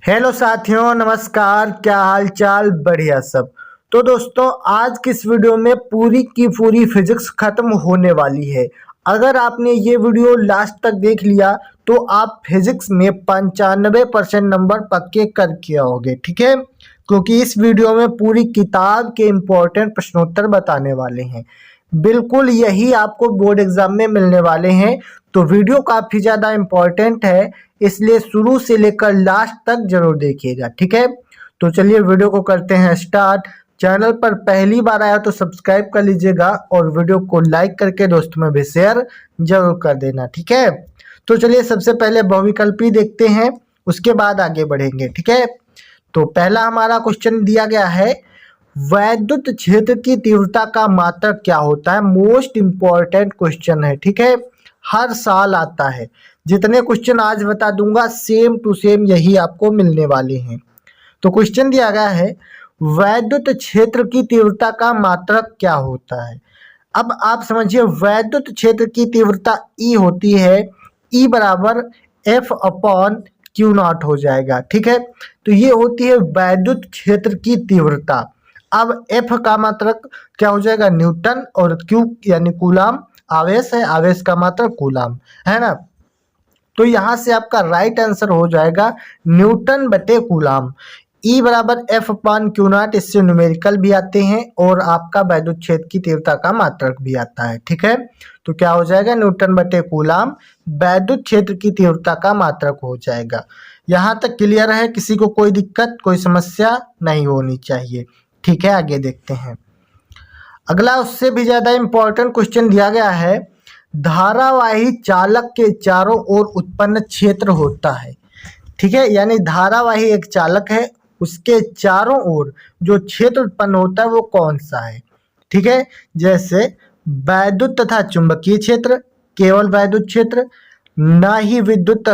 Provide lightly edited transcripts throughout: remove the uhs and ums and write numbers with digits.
Hello साथियों, नमस्कार। क्या हाल चाल? बढ़िया सब। तो दोस्तों, आज की इस वीडियो में पूरी की पूरी फिजिक्स खत्म होने वाली है। अगर आपने ये वीडियो लास्ट तक देख लिया तो आप फिजिक्स में 95% नंबर पक्के करके आओगे, ठीक है। क्योंकि इस वीडियो में पूरी किताब के इम्पोर्टेंट प्रश्नोत्तर बताने वाले हैं। बिल्कुल यही आपको बोर्ड एग्जाम में मिलने वाले हैं। तो वीडियो काफ़ी ज़्यादा इम्पोर्टेंट है, इसलिए शुरू से लेकर लास्ट तक जरूर देखिएगा, ठीक है। तो चलिए वीडियो को करते हैं स्टार्ट। चैनल पर पहली बार आया तो सब्सक्राइब कर लीजिएगा और वीडियो को लाइक करके दोस्तों में भी शेयर जरूर कर देना, ठीक है। तो चलिए सबसे पहले बहुविकल्पी देखते हैं, उसके बाद आगे बढ़ेंगे, ठीक है। तो पहला हमारा क्वेश्चन दिया गया है, वैद्युत क्षेत्र की तीव्रता का मात्रक क्या होता है। मोस्ट इंपॉर्टेंट क्वेश्चन है, ठीक है। हर साल आता है। जितने क्वेश्चन आज बता दूंगा सेम टू सेम यही आपको मिलने वाले हैं। तो क्वेश्चन दिया गया है, वैद्युत क्षेत्र की तीव्रता का मात्रक क्या होता है। अब आप समझिए, वैद्युत क्षेत्र की तीव्रता ई होती है, ई बराबर एफ अपॉन क्यू नॉट हो जाएगा, ठीक है। तो ये होती है वैद्युत क्षेत्र की तीव्रता। अब एफ का मात्रक क्या हो जाएगा, न्यूटन, और क्यू यानी कूलाम आवेश है, आवेश का मात्रक कूलाम है ना। तो यहां से आपका राइट आंसर हो जाएगा न्यूटन बटे कूलाम। ई बराबर एफ अपान क्यू नॉट, इससे न्यूमेरिकल भी आते हैं और आपका वैद्युत क्षेत्र की तीव्रता का मात्रक भी आता है, ठीक है। तो क्या हो जाएगा, न्यूटन बटे कूलाम वैद्युत क्षेत्र की तीव्रता का मात्रक हो जाएगा। यहां तक क्लियर है, किसी को कोई दिक्कत कोई समस्या नहीं होनी चाहिए, ठीक है। आगे देखते हैं। अगला उससे भी ज्यादा इंपॉर्टेंट क्वेश्चन दिया गया है, धारावाही चालक के चारों ओर उत्पन्न क्षेत्र होता है, ठीक है। यानी धारावाही एक चालक है, उसके चारों ओर जो क्षेत्र उत्पन्न होता है वो कौन सा है, ठीक है। जैसे वैद्युत तथा चुंबकीय क्षेत्र, केवल वैद्युत क्षेत्र, ना ही विद्युत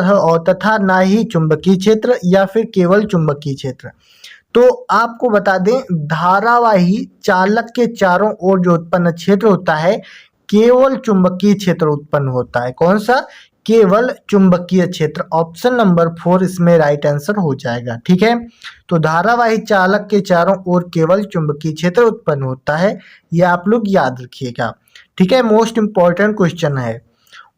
तथा ना ही चुंबकीय क्षेत्र, या फिर केवल चुंबकीय क्षेत्र। तो आपको बता दें, धारावाही चालक के चारों ओर जो उत्पन्न क्षेत्र होता है केवल चुंबकीय क्षेत्र उत्पन्न होता है। कौन सा? केवल चुंबकीय क्षेत्र। ऑप्शन नंबर 4 इसमें राइट आंसर हो जाएगा, ठीक है। तो धारावाही चालक के चारों ओर केवल चुंबकीय क्षेत्र उत्पन्न होता है, ये आप लोग याद रखिएगा, ठीक है। मोस्ट इंपॉर्टेंट क्वेश्चन है।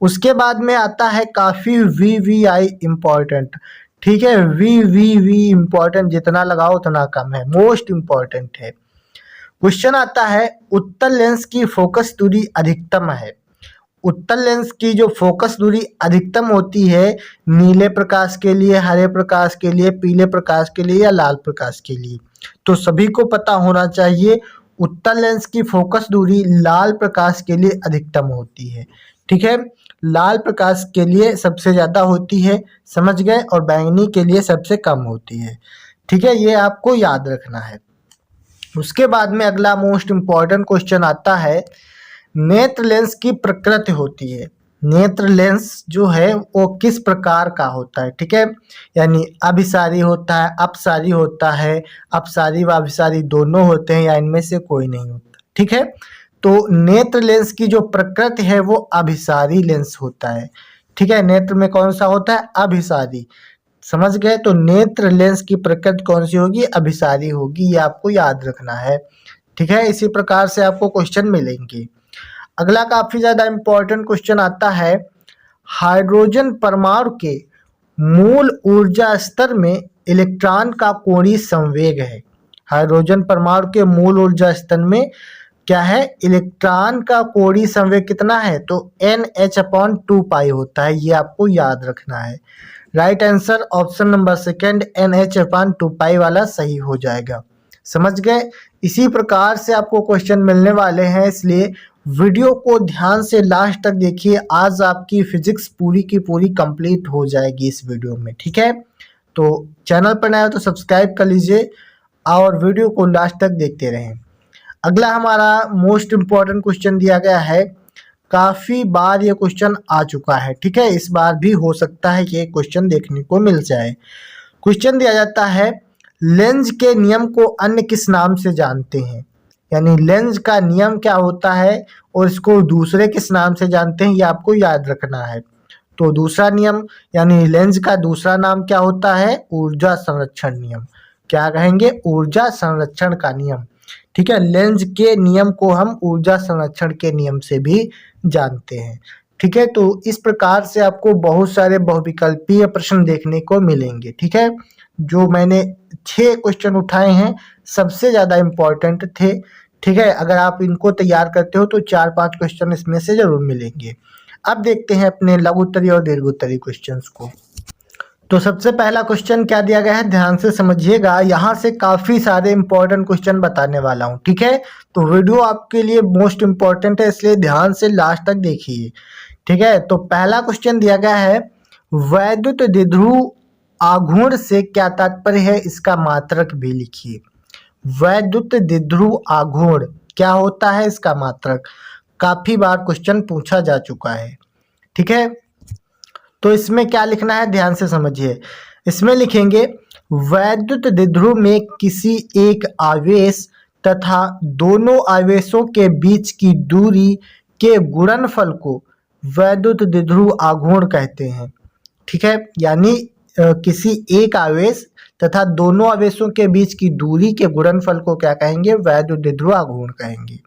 उसके बाद में आता है काफी वीवीआई इंपॉर्टेंट, ठीक है। वी इंपॉर्टेंट जितना लगाओ उतना कम है, मोस्ट इंपॉर्टेंट है। क्वेश्चन आता है, उत्तल लेंस की फोकस दूरी अधिकतम है। उत्तल लेंस की जो फोकस दूरी अधिकतम होती है, नीले प्रकाश के लिए, हरे प्रकाश के लिए, पीले प्रकाश के लिए या लाल प्रकाश के लिए। तो सभी को पता होना चाहिए, उत्तल लेंस की फोकस दूरी लाल प्रकाश के लिए अधिकतम होती है, ठीक है। लाल प्रकाश के लिए सबसे ज्यादा होती है, समझ गए, और बैंगनी के लिए सबसे कम होती है, ठीक है। ये आपको याद रखना है। उसके बाद में अगला मोस्ट इंपॉर्टेंट क्वेश्चन आता है, नेत्र लेंस की प्रकृति होती है। नेत्र लेंस जो है वो किस प्रकार का होता है, ठीक है। यानी अभिसारी होता है, अपसारी होता है, अपसारी व अभिसारी दोनों होते हैं, या इनमें से कोई नहीं होता, ठीक है। तो नेत्र लेंस की जो प्रकृति है वो अभिसारी लेंस होता है, ठीक है। नेत्र में कौन सा होता है? अभिसारी, समझ गए। तो नेत्र लेंस की प्रकृति कौन सी होगी? अभिसारी होगी, ये आपको याद रखना है, ठीक है। इसी प्रकार से आपको क्वेश्चन मिलेंगे। अगला काफी ज्यादा इंपॉर्टेंट क्वेश्चन आता है, हाइड्रोजन परमाणु के मूल ऊर्जा स्तर में इलेक्ट्रॉन का कोणीय संवेग है। हाइड्रोजन परमाणु के मूल ऊर्जा स्तर में क्या है? इलेक्ट्रॉन का कोणीय संवेग कितना है? तो NH/2π होता है, ये आपको याद रखना है। Right answer option number second NH/2π वाला सही हो जाएगा, समझ गए। इसी प्रकार से आपको क्वेश्चन मिलने वाले हैं, इसलिए वीडियो को ध्यान से लास्ट तक देखिए। आज आपकी फिजिक्स पूरी की पूरी कंप्लीट हो जाएगी इस वीडियो में, ठीक है। तो चैनल पर नया हो तो सब्सक्राइब कर लीजिए और वीडियो को लास्ट तक देखते रहें। अगला हमारा मोस्ट इम्पॉर्टेंट क्वेश्चन दिया गया है, काफी बार ये क्वेश्चन आ चुका है, ठीक है। इस बार भी हो सकता है कि ये क्वेश्चन देखने को मिल जाए। क्वेश्चन दिया जाता है, लेंज के नियम को अन्य किस नाम से जानते हैं। यानी लेंज का नियम क्या होता है और इसको दूसरे किस नाम से जानते हैं, ये आपको याद रखना है। तो दूसरा नियम यानी लेंज का दूसरा नाम क्या होता है? ऊर्जा संरक्षण नियम। क्या कहेंगे? ऊर्जा संरक्षण का नियम। ठीक है, लेंज के नियम को हम ऊर्जा संरक्षण के नियम से भी जानते हैं। ठीक है, तो इस प्रकार से आपको बहुत सारे बहुविकल्पीय प्रश्न देखने को मिलेंगे। ठीक है, जो मैंने 6 क्वेश्चन उठाए हैं सबसे ज़्यादा इम्पोर्टेंट थे। ठीक है, अगर आप इनको तैयार करते हो तो 4-5 क्वेश्चन इसमें से जरूर मिलेंगे। अब देखते हैं अपने लघु उत्तरीय और दीर्घ उत्तरीय क्वेश्चंस को। तो सबसे पहला क्वेश्चन क्या दिया गया है, ध्यान से समझिएगा। यहाँ से काफी सारे इंपॉर्टेंट क्वेश्चन बताने वाला हूँ। ठीक है, तो वीडियो आपके लिए मोस्ट इम्पोर्टेंट है, इसलिए ध्यान से लास्ट तक देखिए। ठीक है, तो पहला क्वेश्चन दिया गया है, वैद्युत द्विध्रुव आघूर्ण से क्या तात्पर्य है, इसका मात्रक भी लिखिए। वैद्युत द्विध्रुव आघूर्ण क्या होता है, इसका मात्रक। काफी बार क्वेश्चन पूछा जा चुका है। ठीक है, तो इसमें क्या लिखना है, ध्यान से समझिए। इसमें लिखेंगे वैद्युत द्विध्रुव में किसी एक आवेश तथा दोनों आवेशों के बीच की दूरी के गुणनफल को वैद्युत द्विध्रुव आघूर्ण कहते हैं। ठीक है, यानी किसी एक आवेश तथा दोनों आवेशों के बीच की दूरी के गुणनफल को क्या कहेंगे, वैद्युत द्विध्रुव आघूर्ण कहेंगे।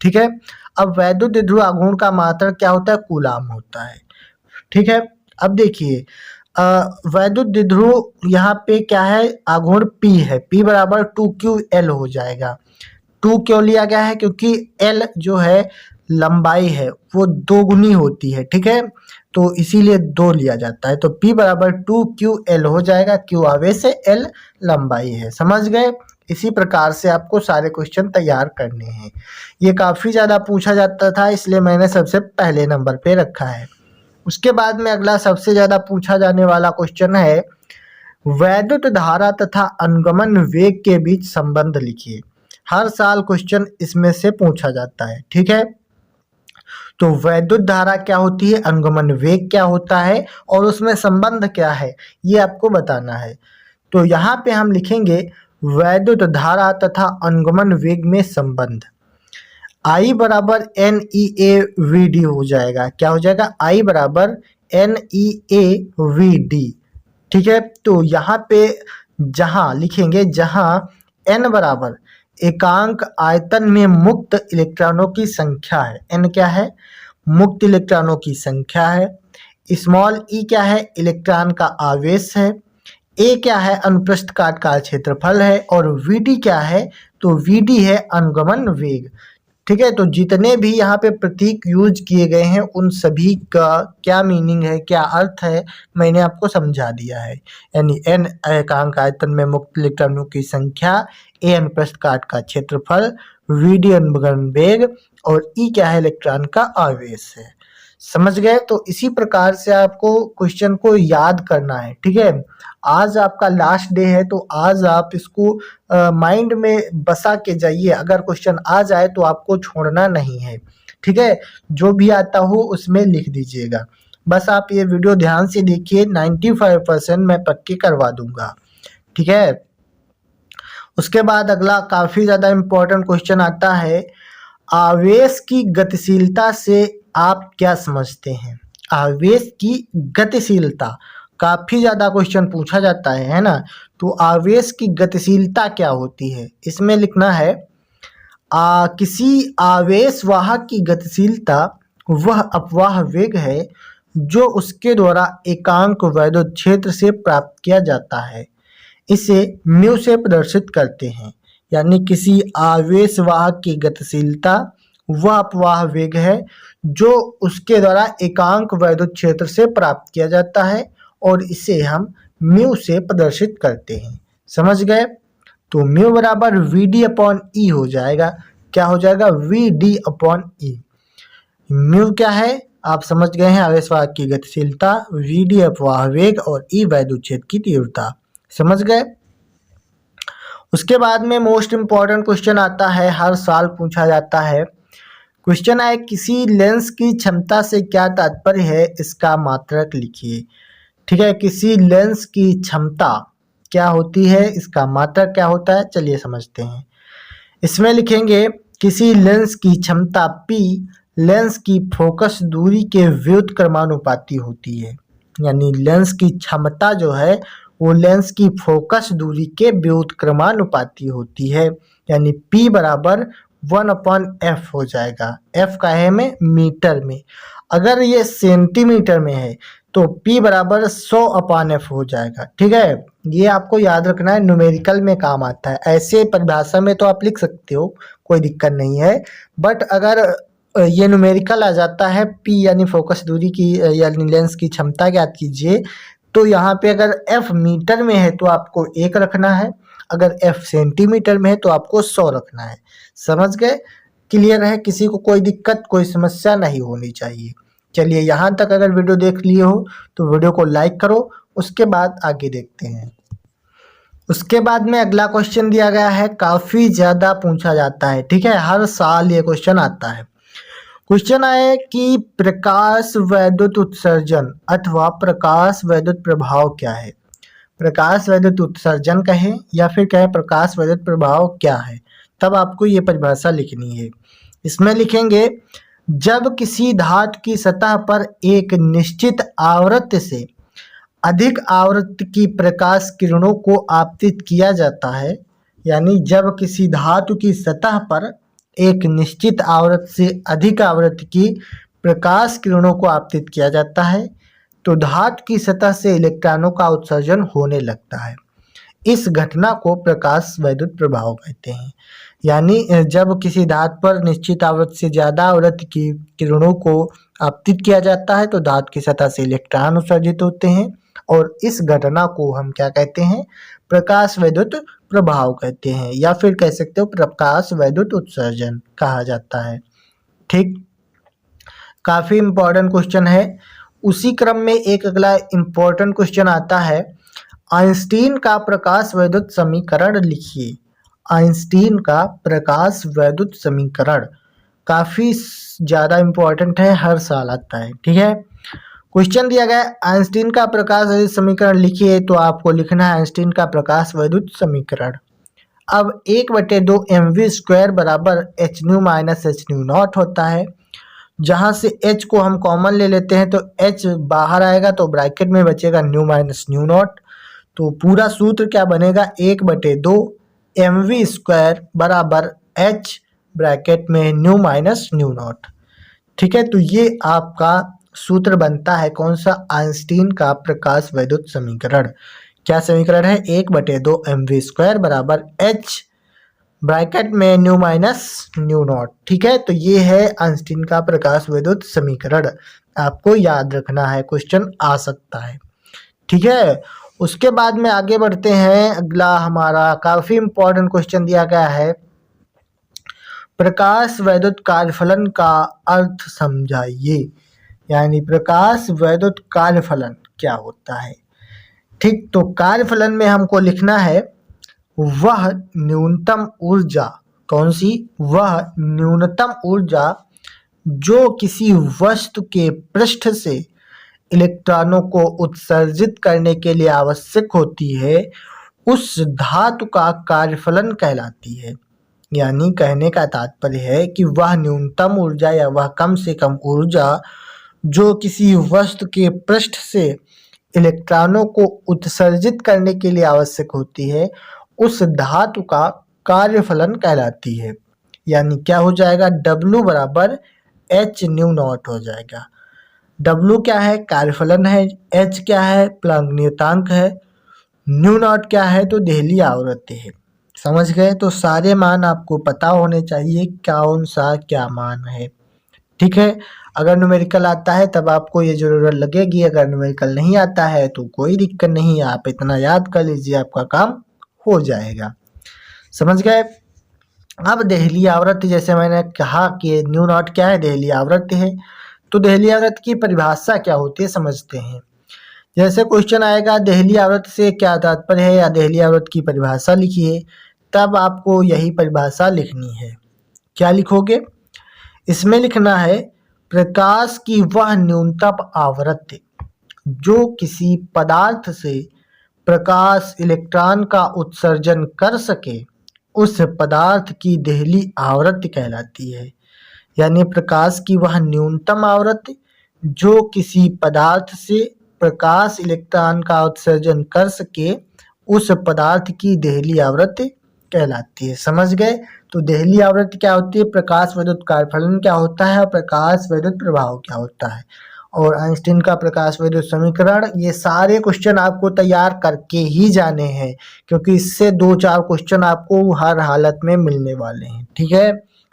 ठीक है, अब वैद्युत द्विध्रुव आघूर्ण का मात्रक क्या होता है, कूलाम होता है। ठीक है, अब देखिए वैद्युत द्विध्रुव यहाँ पे क्या है, आघूर्ण P है, P बराबर 2qL हो जाएगा। 2 क्यों लिया गया है, क्योंकि L जो है लंबाई है वो 2 गुनी होती है। ठीक है, तो इसीलिए 2 लिया जाता है। तो P बराबर 2qL हो जाएगा। Q आवेश है, L लंबाई है। समझ गए? इसी प्रकार से आपको सारे क्वेश्चन तैयार करने हैं। ये काफ़ी ज़्यादा पूछा जाता था, इसलिए मैंने सबसे पहले नंबर पे रखा है। उसके बाद में अगला सबसे ज़्यादा पूछा जाने वाला क्वेश्चन है, वैद्युत धारा तथा अनुगमन वेग के बीच संबंध लिखिए। हर साल क्वेश्चन इसमें से पूछा जाता है। ठीक है, तो वैद्युत धारा क्या होती है, अनुगमन वेग क्या होता है और उसमें संबंध क्या है, ये आपको बताना है। तो यहाँ पे हम लिखेंगे वैद्युत धारा तथा अनुगमन वेग में संबंध। I बराबर NEAVD हो जाएगा। क्या हो जाएगा, I बराबर NEAVD। ठीक है, तो यहाँ पे जहाँ लिखेंगे, जहाँ N बराबर एकांक आयतन में मुक्त इलेक्ट्रॉनों की संख्या है। N क्या है, मुक्त इलेक्ट्रॉनों की संख्या है। स्मॉल e क्या है, इलेक्ट्रॉन का आवेश है। A क्या है, अनुप्रस्थ काट का क्षेत्रफल है। और VD क्या है, तो VD है अनुगमन वेग। ठीक है, तो जितने भी यहाँ पे प्रतीक यूज किए गए हैं उन सभी का क्या मीनिंग है, क्या अर्थ है, मैंने आपको समझा दिया है। यानी N एकांक आयतन में मुक्त इलेक्ट्रॉनों की संख्या, A अनुप्रस्थ काट का क्षेत्रफल, VD अनुगमन वेग और E क्या है, इलेक्ट्रॉन का आवेश है। समझ गए? तो इसी प्रकार से आपको क्वेश्चन को याद करना है। ठीक है, आज आपका लास्ट डे है, तो आज आप इसको माइंड में बसा के जाइए। अगर क्वेश्चन आ जाए तो आपको छोड़ना नहीं है। ठीक है, जो भी आता हो उसमें लिख दीजिएगा। बस आप ये वीडियो ध्यान से देखिए, 95% मैं पक्के करवा दूंगा। ठीक है, उसके बाद अगला काफ़ी ज़्यादा इम्पोर्टेंट क्वेश्चन आता है, आवेश की गतिशीलता से आप क्या समझते हैं। आवेश की गतिशीलता काफ़ी ज़्यादा क्वेश्चन पूछा जाता है ना। तो आवेश की गतिशीलता क्या होती है, इसमें लिखना है किसी आवेश वाहक की गतिशीलता वह अपवाह वेग है जो उसके द्वारा एकांक वैद्युत क्षेत्र से प्राप्त किया जाता है। इसे म्यू से प्रदर्शित करते हैं। यानी किसी आवेश वाहक की गतिशीलता वह अपवाह वेग है जो उसके द्वारा एकांक वैद्युत क्षेत्र से प्राप्त किया जाता है और इसे हम म्यू से प्रदर्शित करते हैं। समझ गए? तो म्यू बराबर VD अपॉन E हो जाएगा। क्या हो जाएगा, VD अपॉन E। म्यू क्या है, आप समझ गए हैं, आवेश वाहक की गतिशीलता, VD अपवाह वेग और E वैद्युत क्षेत्र की तीव्रता। समझ गए? उसके बाद में मोस्ट इम्पॉर्टेंट क्वेश्चन आता है, हर साल पूछा जाता है। क्वेश्चन है, किसी लेंस की क्षमता से क्या तात्पर्य है, इसका मात्रक लिखिए। ठीक है, किसी लेंस की क्षमता क्या होती है, इसका मात्रक क्या होता है, चलिए समझते हैं। इसमें लिखेंगे किसी लेंस की क्षमता P लेंस की फोकस दूरी के व्युत्क्रमानुपाती होती है। यानी लेंस की क्षमता जो है वो लेंस की फोकस दूरी के व्युत्क्रमानुपाती होती है। यानी P बराबर 1/f हो जाएगा। f का है में मीटर में, अगर ये सेंटीमीटर में है तो P बराबर 100/f हो जाएगा। ठीक है, ये आपको याद रखना है, न्यूमेरिकल में काम आता है। ऐसे परिभाषा में तो आप लिख सकते हो, कोई दिक्कत नहीं है, बट अगर ये न्यूमेरिकल आ जाता है P यानी फोकस दूरी की यानी लेंस की क्षमता ज्ञात कीजिए, तो यहाँ पे अगर F मीटर में है तो आपको 1 रखना है, अगर F सेंटीमीटर में है तो आपको 100 रखना है। समझ गए? क्लियर है? किसी को कोई दिक्कत कोई समस्या नहीं होनी चाहिए। चलिए, यहाँ तक अगर वीडियो देख लिए हो तो वीडियो को लाइक करो, उसके बाद आगे देखते हैं। उसके बाद में अगला क्वेश्चन दिया गया है, काफ़ी ज़्यादा पूछा जाता है। ठीक है, हर साल ये क्वेश्चन आता है। क्वेश्चन है कि प्रकाश वैद्युत उत्सर्जन अथवा प्रकाश वैद्युत प्रभाव क्या है। प्रकाश वैद्युत उत्सर्जन कहें या फिर कहें प्रकाश वैद्युत प्रभाव क्या है, तब आपको ये परिभाषा लिखनी है। इसमें लिखेंगे, जब किसी धातु की सतह पर एक निश्चित आवृत्ति से अधिक आवृत्ति की प्रकाश किरणों को आपतित किया जाता है, यानी जब किसी धातु की सतह पर एक निश्चित आवृत्ति से अधिक आवृत्ति की प्रकाश किरणों को आपतित किया जाता है, तो धातु की सतह से इलेक्ट्रॉनों का उत्सर्जन होने लगता है। इस घटना को प्रकाश वैद्युत प्रभाव कहते हैं। यानी जब किसी धातु पर निश्चित आवृत्ति से ज़्यादा आवृत्ति की किरणों को आपतित किया जाता है तो धातु की सतह से इलेक्ट्रॉन उत्सर्जित होते हैं, और इस घटना को हम क्या कहते हैं? प्रकाश वैद्युत प्रभाव कहते हैं, या फिर कह सकते हो प्रकाश वैद्युत उत्सर्जन कहा जाता है। ठीक, काफ़ी इम्पोर्टेंट क्वेश्चन है। उसी क्रम में एक अगला इम्पोर्टेंट क्वेश्चन आता है, आइंस्टीन का प्रकाश वैद्युत समीकरण लिखिए। आइंस्टीन का प्रकाश वैद्युत समीकरण काफ़ी ज़्यादा इम्पोर्टेंट है, हर साल आता है। ठीक है, क्वेश्चन दिया गया है, आइंस्टीन का प्रकाश वैद्युत समीकरण लिखिए, तो आपको लिखना है आइंस्टीन का प्रकाश वैद्युत समीकरण। अब 1/2 mv² बराबर h new minus h new not होता है, जहाँ से h को हम कॉमन ले लेते हैं तो h बाहर आएगा तो ब्रैकेट में बचेगा न्यू माइनस न्यू नॉट। तो पूरा सूत्र क्या बनेगा? 1/2 mv² बराबर h ब्रैकेट में न्यू माइनस न्यू नॉट। ठीक है, तो ये आपका सूत्र बनता है कौन सा? आइंस्टीन का प्रकाश वैद्युत समीकरण। क्या समीकरण है? 1/2 mv² बराबर h ब्रैकेट में न्यू माइनस न्यू नॉट। ठीक है, तो ये है आइंस्टीन का प्रकाश वैद्युत समीकरण, आपको याद रखना है, क्वेश्चन आ सकता है। ठीक है, उसके बाद में आगे बढ़ते हैं। अगला हमारा काफ़ी इम्पोर्टेंट क्वेश्चन दिया गया है, प्रकाश वैद्युत कार्यफलन का अर्थ समझाइए। यानी प्रकाश वैद्युत कार्यफलन क्या होता है। ठीक, तो कार्यफलन में हमको लिखना है वह न्यूनतम ऊर्जा, कौन सी? वह न्यूनतम ऊर्जा जो किसी वस्तु के पृष्ठ से इलेक्ट्रॉनों को उत्सर्जित करने के लिए आवश्यक होती है, उस धातु का कार्यफलन कहलाती है। यानी कहने का तात्पर्य है कि वह न्यूनतम ऊर्जा या वह कम से कम ऊर्जा जो किसी वस्तु के पृष्ठ से इलेक्ट्रॉनों को उत्सर्जित करने के लिए आवश्यक होती है, उस धातु का कार्यफलन कहलाती है। यानी क्या हो जाएगा? W बराबर h न्यू नॉट हो जाएगा। W क्या है? कार्यफलन है। h क्या है? प्लैंक नियतांक है। न्यू नॉट क्या है? तो देहली आवृत्ति है। समझ गए? तो सारे मान आपको पता होने चाहिए कौन सा क्या मान है। ठीक है, अगर न्यूमेरिकल आता है तब आपको ये ज़रूरत लगेगी, अगर न्यूमेरिकल नहीं आता है तो कोई दिक्कत नहीं, आप इतना याद कर लीजिए, आपका काम हो जाएगा। समझ गए? अब देहली आवृत्ति, जैसे मैंने कहा कि न्यू नॉट क्या है? देहली आवृत्ति है। तो देहली आवृत्ति की परिभाषा क्या होती है समझते हैं। जैसे क्वेश्चन आएगा देहली आवृत्ति से क्या तात्पर्य है या देहली आवृत्ति की परिभाषा लिखिए, तब आपको यही परिभाषा लिखनी है। क्या लिखोगे? इसमें लिखना है प्रकाश की वह न्यूनतम आवृत्ति जो किसी पदार्थ से प्रकाश इलेक्ट्रॉन का उत्सर्जन कर सके, उस पदार्थ की देहली आवृत्ति कहलाती है। यानी प्रकाश की वह न्यूनतम आवृत्ति जो किसी पदार्थ से प्रकाश इलेक्ट्रॉन का उत्सर्जन कर सके, उस पदार्थ की देहली आवृत्ति कहलाती है। समझ गए? तो देहली आवृत्ति क्या होती है, प्रकाश विद्युत कार्यफलन क्या होता है और प्रकाश विद्युत प्रभाव क्या होता है, और आइंस्टीन का प्रकाश विद्युत समीकरण। ये सारे क्वेश्चन आपको तैयार करके ही जाने हैं, क्योंकि इससे 2-4 क्वेश्चन आपको हर हालत में मिलने वाले हैं। ठीक है,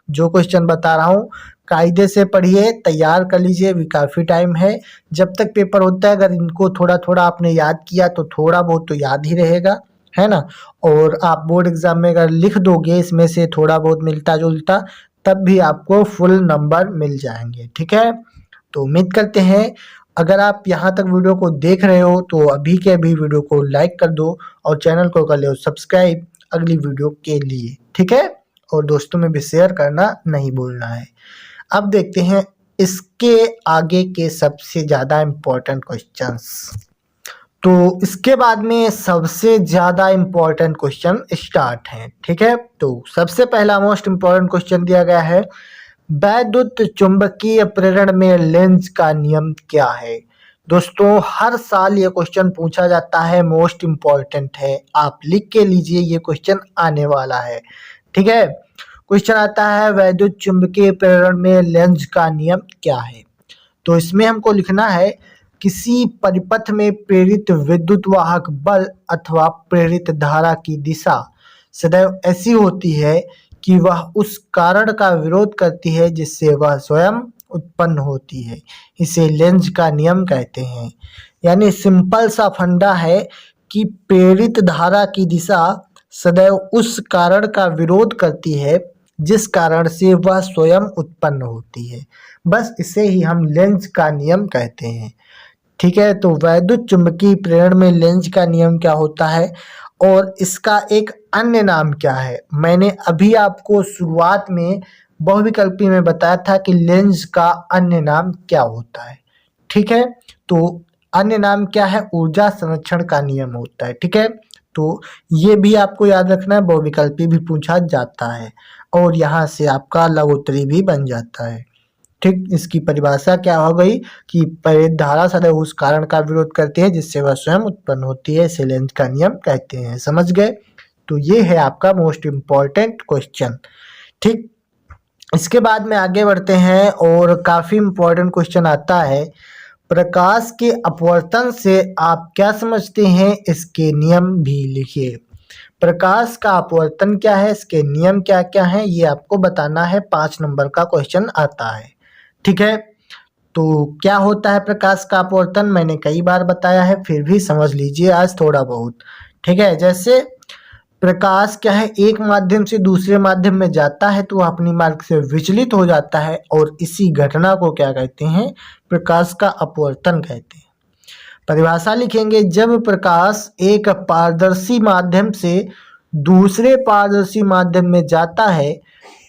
जो क्वेश्चन बता रहा हूँ कायदे से पढ़िए, तैयार कर लीजिए, अभी काफ़ी टाइम है जब तक पेपर होता है। अगर इनको थोड़ा थोड़ा आपने याद किया तो थोड़ा बहुत तो याद ही रहेगा, है ना। और आप बोर्ड एग्जाम में अगर लिख दोगे इसमें से थोड़ा बहुत मिलता जुलता, तब भी आपको फुल नंबर मिल जाएंगे। ठीक है, तो उम्मीद करते हैं अगर आप यहाँ तक वीडियो को देख रहे हो तो अभी के अभी वीडियो को लाइक कर दो और चैनल को कर लो सब्सक्राइब अगली वीडियो के लिए। ठीक है, और दोस्तों में भी शेयर करना नहीं भूलना है। अब देखते हैं इसके आगे के सबसे ज़्यादा इम्पोर्टेंट क्वेश्चंस। तो इसके बाद में सबसे ज़्यादा इम्पोर्टेंट क्वेश्चन स्टार्ट हैं। ठीक है, तो सबसे पहला मोस्ट इम्पोर्टेंट क्वेश्चन दिया गया है, वैद्युत चुंबकीय प्रेरण में लेंज का नियम क्या है। दोस्तों हर साल ये क्वेश्चन पूछा जाता है, मोस्ट इम्पॉर्टेंट है, आप लिख के लीजिए, ये क्वेश्चन आने वाला है। ठीक है, क्वेश्चन आता है वैद्युत चुंबकीय प्रेरण में लेंज का नियम क्या है। तो इसमें हमको लिखना है, किसी परिपथ में प्रेरित विद्युत वाहक बल अथवा प्रेरित धारा की दिशा सदैव ऐसी होती है कि वह उस कारण का विरोध करती है जिससे वह स्वयं उत्पन्न होती है। इसे लेंज का नियम कहते हैं। यानी सिंपल सा फंडा है कि प्रेरित धारा की दिशा सदैव उस कारण का विरोध करती है जिस कारण से वह स्वयं उत्पन्न होती है। बस इसे ही हम लेंज का नियम कहते हैं। ठीक है, तो वैद्युत चुंबकीय प्रेरण में लेंज का नियम क्या होता है और इसका एक अन्य नाम क्या है। मैंने अभी आपको शुरुआत में बहुविकल्पी में बताया था कि लेंज का अन्य नाम क्या होता है। ठीक है, तो अन्य नाम क्या है, ऊर्जा संरक्षण का नियम होता है। ठीक है, तो ये भी आपको याद रखना है, बहुविकल्पी भी पूछा जाता है और यहाँ से आपका लघुत्तरी भी बन जाता है। ठीक, इसकी परिभाषा क्या हो गई कि प्रेरित धारा सदैव उस कारण का विरोध करती है जिससे वह स्वयं उत्पन्न होती है, इसे लेंज का नियम कहते हैं। समझ गए? तो ये है आपका मोस्ट इम्पॉर्टेंट क्वेश्चन। ठीक, इसके बाद में आगे बढ़ते हैं और काफी इम्पोर्टेंट क्वेश्चन आता है, प्रकाश के अपवर्तन से आप क्या समझते हैं, इसके नियम भी लिखिए। प्रकाश का अपवर्तन क्या है, इसके नियम क्या क्या हैं, ये आपको बताना है। 5 नंबर का क्वेश्चन आता है। ठीक है, तो क्या होता है प्रकाश का अपवर्तन, मैंने कई बार बताया है, फिर भी समझ लीजिए आज थोड़ा बहुत। ठीक है, जैसे प्रकाश क्या है, एक माध्यम से दूसरे माध्यम में जाता है तो वह अपनी मार्ग से विचलित हो जाता है और इसी घटना को क्या कहते हैं, प्रकाश का अपवर्तन कहते हैं। परिभाषा लिखेंगे, जब प्रकाश एक पारदर्शी माध्यम से दूसरे पारदर्शी माध्यम में जाता है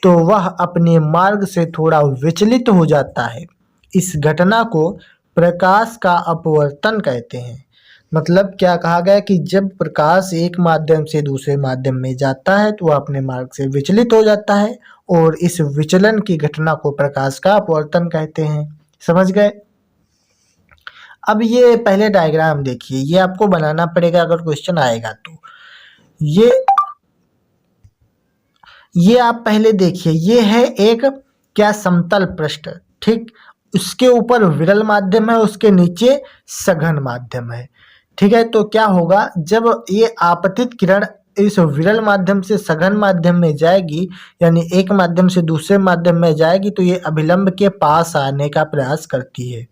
तो वह अपने मार्ग से थोड़ा विचलित हो जाता है। इस घटना को प्रकाश का अपवर्तन कहते हैं। मतलब क्या कहा गया कि जब प्रकाश एक माध्यम से दूसरे माध्यम में जाता है तो वह अपने मार्ग से विचलित हो जाता है और इस विचलन की घटना को प्रकाश का अपवर्तन कहते हैं। समझ गए? अब ये पहले डायग्राम देखिए, ये आपको बनाना पड़ेगा अगर क्वेश्चन आएगा तो। ये आप पहले देखिए, ये है एक क्या समतल पृष्ठ। ठीक, उसके ऊपर विरल माध्यम है, उसके नीचे सघन माध्यम है। ठीक है, तो क्या होगा, जब ये आपतित किरण इस विरल माध्यम से सघन माध्यम में जाएगी, यानी एक माध्यम से दूसरे माध्यम में जाएगी, तो ये अभिलंब के पास आने का प्रयास करती है।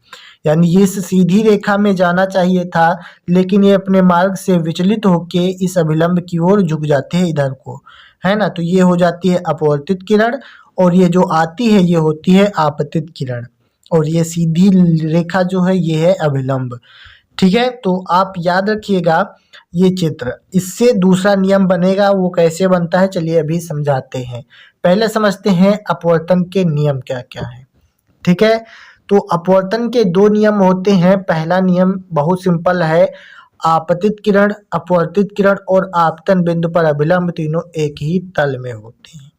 यानी ये इस सीधी रेखा में जाना चाहिए था, लेकिन ये अपने मार्ग से विचलित होके इस अभिलंब की ओर झुक जाते हैं इधर को, है ना। तो ये हो जाती है अपवर्तित किरण और ये जो आती है ये होती है आपतित किरण, और ये सीधी रेखा जो है ये है अभिलंब। ठीक है, तो आप याद रखिएगा ये चित्र, इससे दूसरा नियम बनेगा। वो कैसे बनता है चलिए अभी समझाते हैं। पहले समझते हैं अपवर्तन के नियम क्या क्या है। ठीक है, तो अपवर्तन के 2 नियम होते हैं। पहला नियम बहुत सिंपल है, आपतित किरण, अपवर्तित किरण और आपतन बिंदु पर अभिलंब तीनों एक ही तल में होते हैं।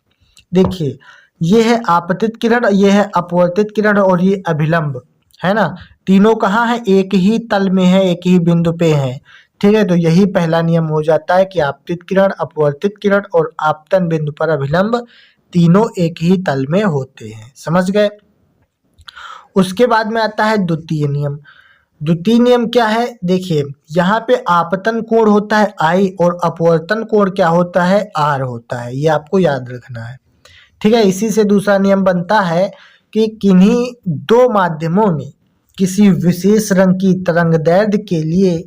देखिए, ये है आपतित किरण, ये है अपवर्तित किरण और ये अभिलंब है ना। तीनों कहाँ है, एक ही तल में है, एक ही बिंदु पे है। ठीक है, तो यही पहला नियम हो जाता है कि आपतित किरण, अपवर्तित किरण और आपतन बिंदु पर अभिलंब तीनों एक ही तल में होते हैं। समझ गए। उसके बाद में आता है द्वितीय नियम। द्वितीय नियम क्या है, देखिए यहाँ पे आपतन कोण होता है I और अपवर्तन कोण क्या होता है, R होता है। ये आपको याद रखना है। ठीक है, इसी से दूसरा नियम बनता है कि किन्हीं दो माध्यमों में किसी विशेष रंग की तरंगदैर्ध्य के लिए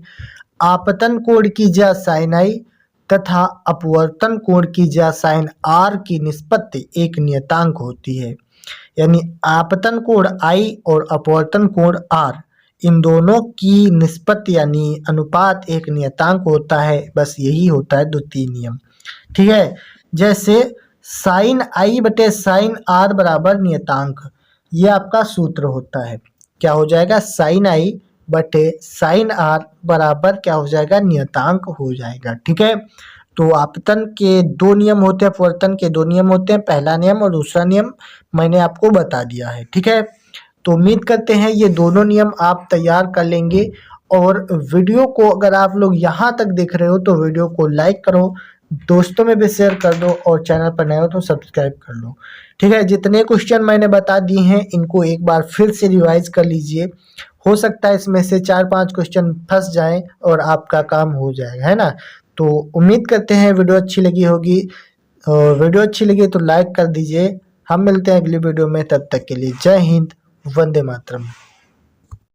आपतन कोण की ज्या sin I तथा अपवर्तन कोण की ज्या sin R की निष्पत्ति एक नियतांक होती है। यानी आपतन कोण I और अपवर्तन कोण R, इन दोनों की निष्पत्ति यानी अनुपात एक नियतांक होता है। बस यही होता है द्वितीय नियम। ठीक है, जैसे साइन I बटे साइन R बराबर नियतांक, ये आपका सूत्र होता है। क्या हो जाएगा, साइन I बटे साइन R बराबर क्या हो जाएगा, नियतांक हो जाएगा। ठीक है, तो आपतन के दो नियम होते हैं, अपवर्तन के दो नियम होते हैं, पहला नियम और दूसरा नियम मैंने आपको बता दिया है। ठीक है, तो उम्मीद करते हैं ये दोनों नियम आप तैयार कर लेंगे। और वीडियो को अगर आप लोग यहाँ तक देख रहे हो तो वीडियो को लाइक करो, दोस्तों में भी शेयर कर दो और चैनल पर नए हो तो सब्सक्राइब कर लो। ठीक है, जितने क्वेश्चन मैंने बता दिए हैं इनको एक बार फिर से रिवाइज कर लीजिए। हो सकता है इसमें से 4-5 क्वेश्चन फंस जाएं और आपका काम हो जाएगा, है ना। तो उम्मीद करते हैं वीडियो अच्छी लगी होगी, और वीडियो अच्छी लगी तो लाइक कर दीजिए। हम मिलते हैं अगली वीडियो में, तब तक के लिए जय हिंद, वंदे मातरम।